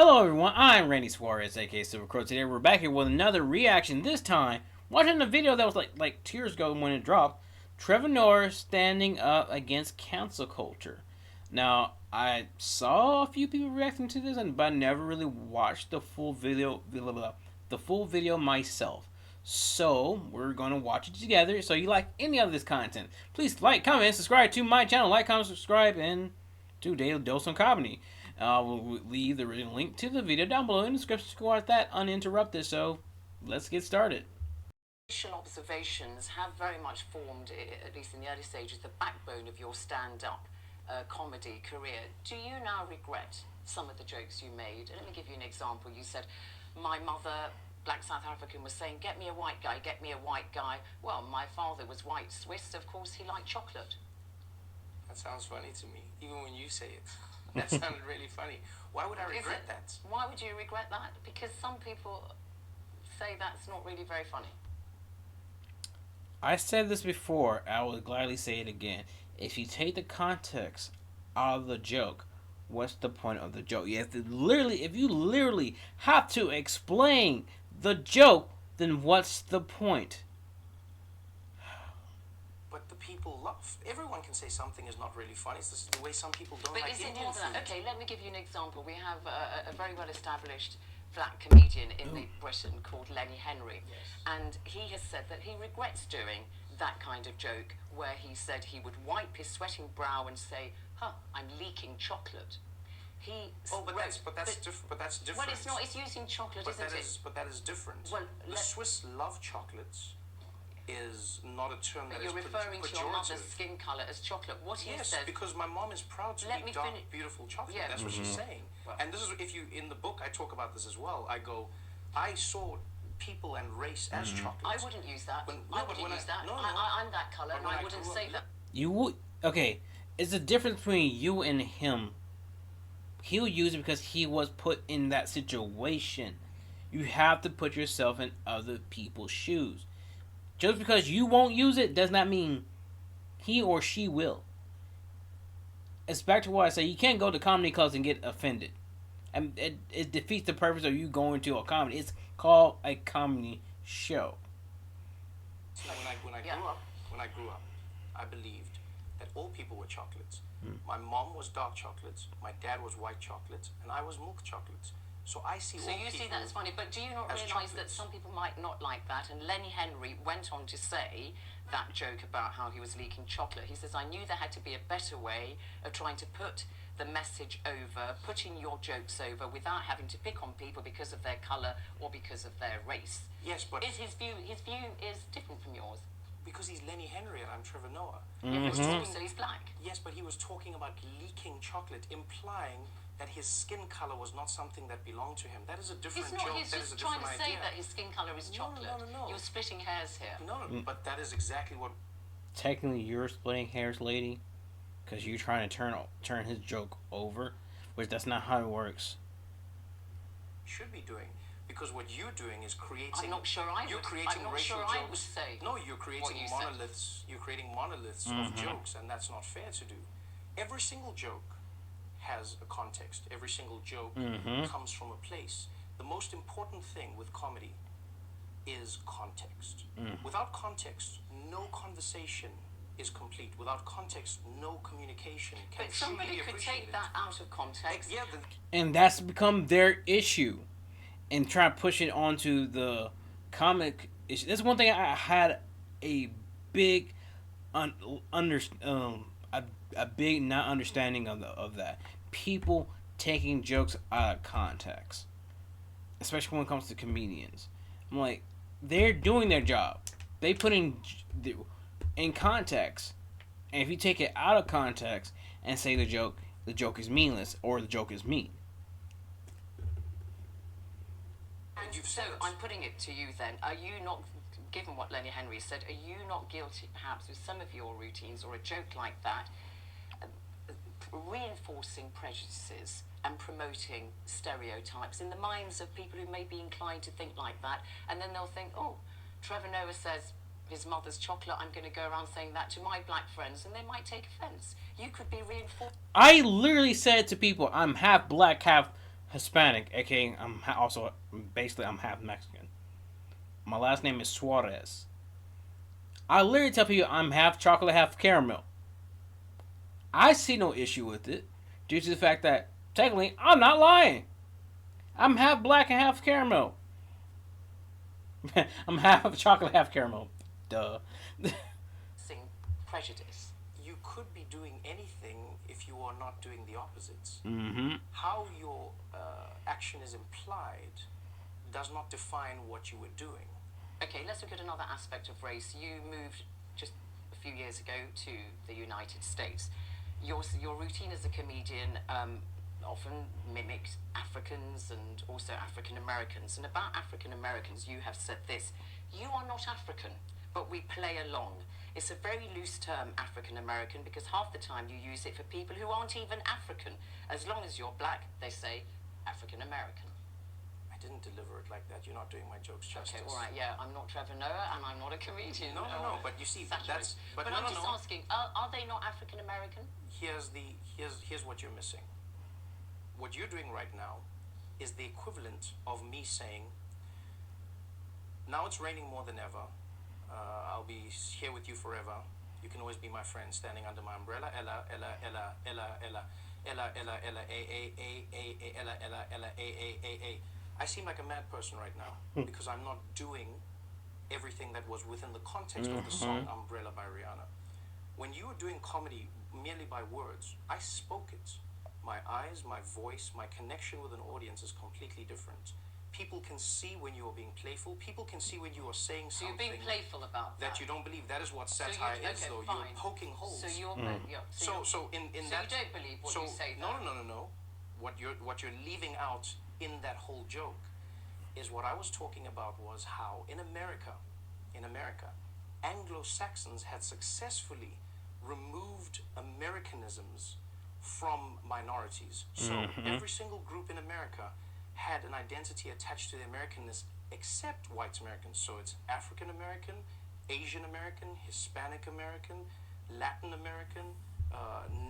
Hello everyone, I'm Randy Suarez, aka Silver Crow. Today we're back here with another reaction. This time, watching a video that was like 2 years ago when it dropped. Trevor Noah standing up against cancel culture. Now, I saw a few people reacting to this, but I never really watched the full video, myself. So we're gonna watch it together. So you like any of this content, please like, comment, subscribe to my channel. Like, comment, subscribe, and to Daily Dose on Comedy. We'll leave the link to the video down below in the description to watch that uninterrupted. So let's get started. Observations have very much formed, at least in the early stages, the backbone of your stand-up comedy career. Do you now regret some of the jokes you made? Let me give you an example. You said, my mother, black South African, was saying, get me a white guy, get me a white guy. Well, my father was white Swiss, of course he liked chocolate. That sounds funny to me, even when you say it. That sounded really funny. Why would I regret that? Why would you regret that? Because some people say that's not really very funny. I said this before, I will gladly say it again. If you take the context out of the joke, what's the point of the joke? If you literally have to explain the joke, then what's the point? But the people laugh. Everyone can say something is not really funny. It's the way some people don't like Indian food. Okay, let me give you an example. We have a very well-established black comedian in Britain called Lenny Henry. Yes. And he has said that he regrets doing that kind of joke where he said he would wipe his sweating brow and say, I'm leaking chocolate. But that's different. Well, it's not. It's using chocolate, isn't it? But that is different. Well, the Swiss love chocolates is not a term that you're referring to your mother's skin color as chocolate. What he says? Yes, because my mom is proud to be dark, beautiful chocolate. Yeah. That's what she's saying. Well, and this is, if you, in the book, I talk about this as well. I go, I saw people and race as chocolates. I wouldn't use that. I wouldn't use that. I'm that color, and I wouldn't say that. You would, okay, it's the difference between you and him. He'll use it because he was put in that situation. You have to put yourself in other people's shoes. Just because you won't use it does not mean he or she will. It's back to what I say. You can't go to comedy clubs and get offended. And it defeats the purpose of you going to a comedy. It's called a comedy show. When I grew up, I believed that all people were chocolates. My mom was dark chocolates, my dad was white chocolates, and I was milk chocolates. So I see. So you see that as funny, but do you not realise that some people might not like that? And Lenny Henry went on to say that joke about how he was leaking chocolate. He says, I knew there had to be a better way of trying to put the message over, putting your jokes over, without having to pick on people because of their colour or because of their race. Yes, but his view is different from yours. Because he's Lenny Henry and I'm Trevor Noah. So he's black. Yes, but he was talking about leaking chocolate, implying that his skin color was not something that belonged to him. That is a different joke. He's just trying to say that his skin color is chocolate. No. You're splitting hairs here. No, but that is exactly what. Technically, you're splitting hairs, lady, because you're trying to turn his joke over, which that's not how it works. Should be doing. Because what you're doing is creating. I'm not sure I would. You're creating racial jokes. I would say. No, you're creating monoliths. You're creating monoliths of jokes, and that's not fair to do. Every single joke has a context. Every single joke comes from a place. The most important thing with comedy is context. Without context, no conversation is complete. Without context, no communication can But somebody could take that out of context. Yeah, and that's become their issue. And try to push it onto the comic issue. That's one thing I had a big a big not understanding of that. People taking jokes out of context, especially when it comes to comedians. I'm like, they're doing their job. They put in context, and if you take it out of context and say the joke is meaningless or the joke is mean. So I'm putting it to you then. Are you not, given what Lenny Henry said, are you not guilty perhaps with some of your routines or a joke like that, reinforcing prejudices and promoting stereotypes in the minds of people who may be inclined to think like that, and then they'll think, oh, Trevor Noah says his mother's chocolate, I'm going to go around saying that to my black friends, and they might take offence. You could be reinforced. I literally said to people, I'm half black, Hispanic, aka also basically I'm half Mexican. My last name is Suarez. I literally tell people I'm half chocolate, half caramel. I see no issue with it due to the fact that technically I'm not lying. I'm half black and half caramel. I'm half chocolate, half caramel. Duh. Prejudice. You could be doing anything if you are not doing the opposites. Mm-hmm. How your action is implied does not define what you were doing. Okay, let's look at another aspect of race. You moved just a few years ago to the United States. Your routine as a comedian often mimics Africans and also African Americans. And about African Americans, you have said this: you are not African, but we play along. It's a very loose term, African American, because half the time you use it for people who aren't even African. As long as you're black, they say African American. I didn't deliver it like that. You're not doing my jokes justice. Okay, all right, yeah, I'm not Trevor Noah, and I'm not a comedian. No. But you see, that's. But no, I'm no, just no. asking: are they not African American? Here's what you're missing. What you're doing right now is the equivalent of me saying, now it's raining more than ever. I'll be here with you forever. You can always be my friend, standing under my umbrella. Ella, Ella, Ella, Ella, Ella, Ella, Ella, Ella, A, Ella, Ella, Ella, A. I seem like a mad person right now because I'm not doing everything that was within the context of the song Umbrella by Rihanna. When you were doing comedy merely by words, I spoke it. My eyes, my voice, my connection with an audience is completely different. People can see when you are being playful. People can see when you are saying So something you're being playful about that. that you don't believe. That is what So satire you- is, okay, though. fine. You're poking holes. So you're So in so that you don't believe what so you say. no then? no. What you're leaving out in that whole joke is what I was talking about was how in America, Anglo-Saxons had successfully removed Americanisms from minorities. So every single group in America had an identity attached to the Americanness except white Americans. So it's African American, Asian American, Hispanic American, Latin American,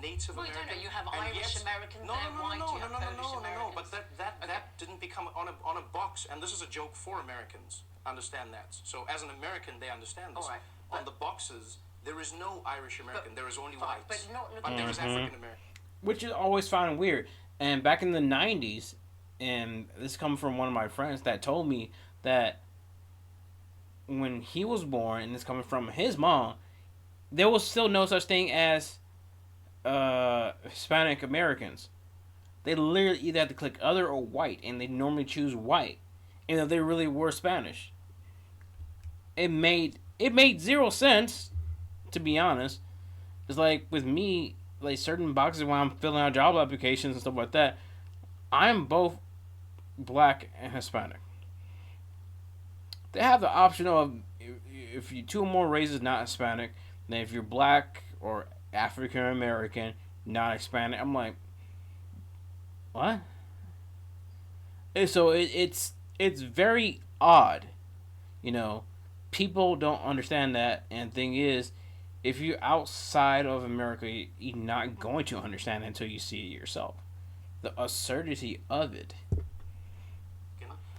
Native Well, you don't American. know. You have and Irish yet- Americans, No, they're no, no, white, no, you no, have no, no, Polish no, no, no. But Americans. that didn't become on a box. And this is a joke for Americans. Understand that. So as an American, they understand this. All right, On the boxes, there is no Irish American. There is only fine, whites. but not looking But there is at- African American. Which is always found weird. And back in the 90s, and this comes from one of my friends that told me that when he was born, and this coming from his mom, there was still no such thing as Hispanic Americans. They literally either had to click other or white, and they normally choose white, and if they really were Spanish. It made zero sense, to be honest. It's like with me, like certain boxes when I'm filling out job applications and stuff like that, I'm both black and Hispanic. They have the option of if you two or more races not Hispanic, then if you're black or African American, not Hispanic. I'm like, what? And so it's very odd, you know. People don't understand that, and thing is, if you're outside of America, you're not going to understand it until you see it yourself. The absurdity of it.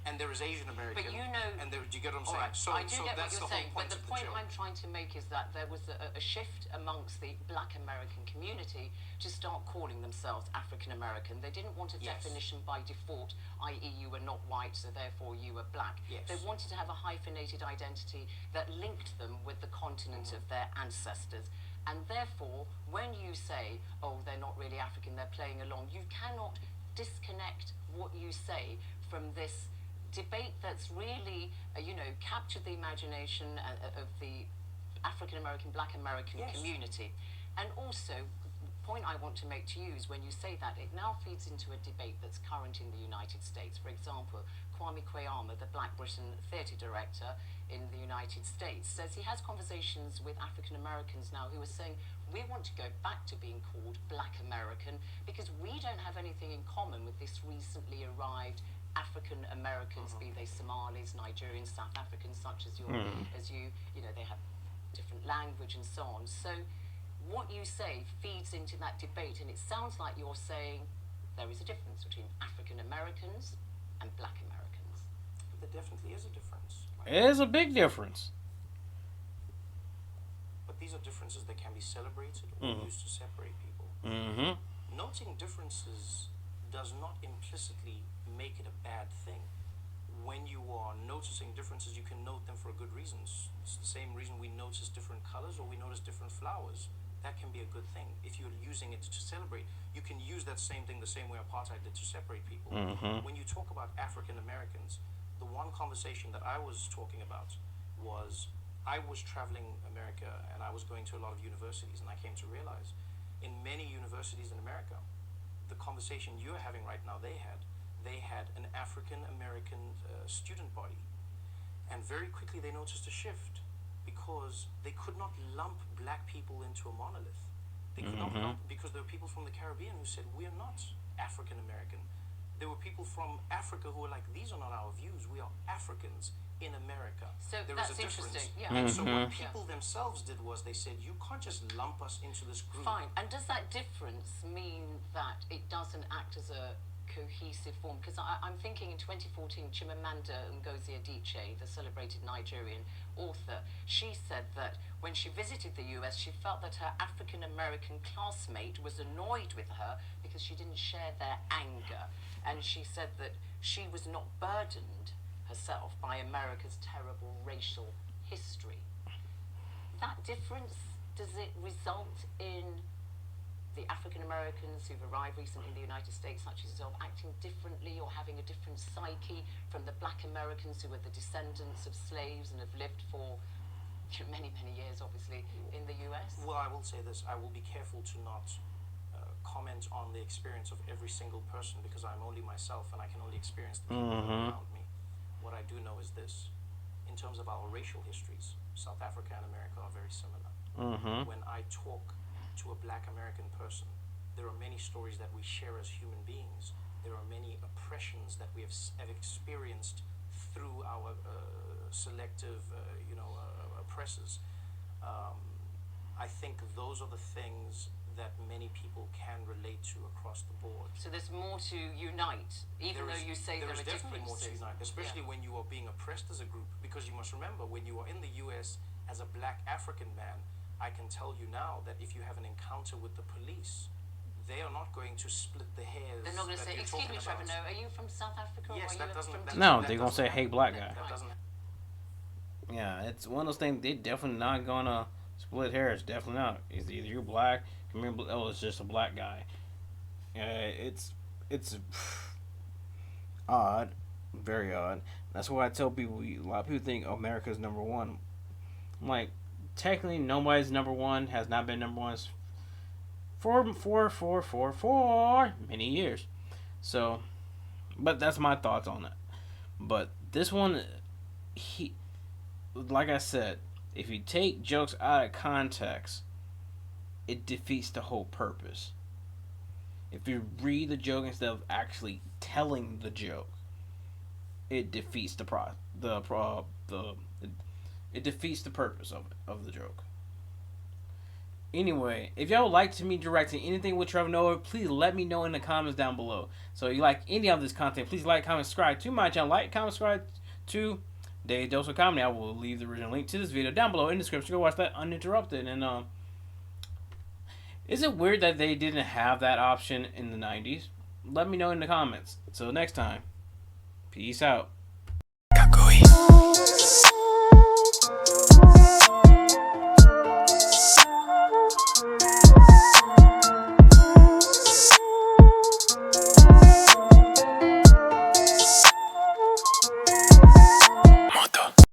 And there is Asian American. But you know, And there, do you get what I'm all saying? right, So, I do so get what that's you're the saying, whole but point the of the point joke. I'm trying to make is that there was a shift amongst the black American community to start calling themselves African American. They didn't want a Yes. definition by default, i.e. you were not white, so therefore you were black. Yes. They wanted to have a hyphenated identity that linked them with the continent of their ancestors. And therefore, when you say, oh, they're not really African, they're playing along, you cannot disconnect what you say from this debate that's really, captured the imagination of the African American, Black American Yes. community. And also, the point I want to make to you is when you say that, it now feeds into a debate that's current in the United States. For example, Kwame Kweyama, the Black Britain theatre director in the United States, says he has conversations with African Americans now who are saying, we want to go back to being called Black American because we don't have anything in common with this recently arrived African Americans, be they Somalis, Nigerians, South Africans, such as they have different language and so on. So what you say feeds into that debate, and it sounds like you're saying there is a difference between African Americans and black Americans. There definitely is a difference. It is a big difference. But these are differences that can be celebrated or used to separate people. Mm-hmm. Noting differences does not implicitly make it a bad thing. When you are noticing differences, you can note them for good reasons. It's the same reason we notice different colors or we notice different flowers. That can be a good thing. If you're using it to celebrate, you can use that same thing the same way apartheid did to separate people. When you talk about African Americans, the one conversation that I was talking about was I was traveling America and I was going to a lot of universities, and I came to realize in many universities in America, the conversation you're having right now, they had an African American student body, and very quickly they noticed a shift because they could not lump black people into a monolith. They could not lump, because there were people from the Caribbean who said, we are not African American. There were people from Africa who were like, these are not our views, we are Africans in America. So there that's is a difference. interesting. Yeah. And so what people themselves did was they said, you can't just lump us into this group. Fine. And does that difference mean that it doesn't act as a cohesive form? Because I'm thinking in 2014, Chimamanda Ngozi Adichie, the celebrated Nigerian author, she said that when she visited the US, she felt that her African American classmate was annoyed with her because she didn't share their anger. And she said that she was not burdened herself by America's terrible racial history. That difference, does it result in the African Americans who've arrived recently in the United States, such as yourself, acting differently or having a different psyche from the black Americans who are the descendants of slaves and have lived for many, many years, obviously, in the US? Well, I will say this. I will be careful to not comment on the experience of every single person because I'm only myself and I can only experience the people around me. What I do know is this. In terms of our racial histories, South Africa and America are very similar. When I talk to a black American person, there are many stories that we share as human beings. There are many oppressions that we have experienced through our selective, oppressors. I think those are the things that many people can relate to across the board. So there's more to unite, even though you say there are definitely more to differences. unite, especially when you are being oppressed as a group. Because you must remember, when you are in the US as a black African man, I can tell you now that if you have an encounter with the police, they are not going to split the hairs. They're not going to say, excuse me, Trevor, no, are you from South Africa? Yes, or that are you doesn't. from No, that they're gonna doesn't say, "Hey, happen. black guy." That doesn't. Yeah, it's one of those things. They definitely not gonna split hairs. Definitely not. It's either you're black. Oh, it's just a black guy. It's odd, very odd. That's why I tell people. A lot of people think America's number one. I'm like, technically, nobody's number one. Has not been number one for many years. So, but that's my thoughts on it. But this one, like I said, if you take jokes out of context, it defeats the whole purpose. If you read the joke instead of actually telling the joke, it defeats it defeats the purpose of the joke. Anyway, if y'all would like to me directing anything with Trevor Noah, please let me know in the comments down below. So if you like any of this content, please like, comment, subscribe to my channel. Like, comment, subscribe to Daily Dose of Comedy. I will leave the original link to this video down below in the description. Go watch that uninterrupted. And is it weird that they didn't have that option in the 90s? Let me know in the comments. Until next time, peace out. Kakui.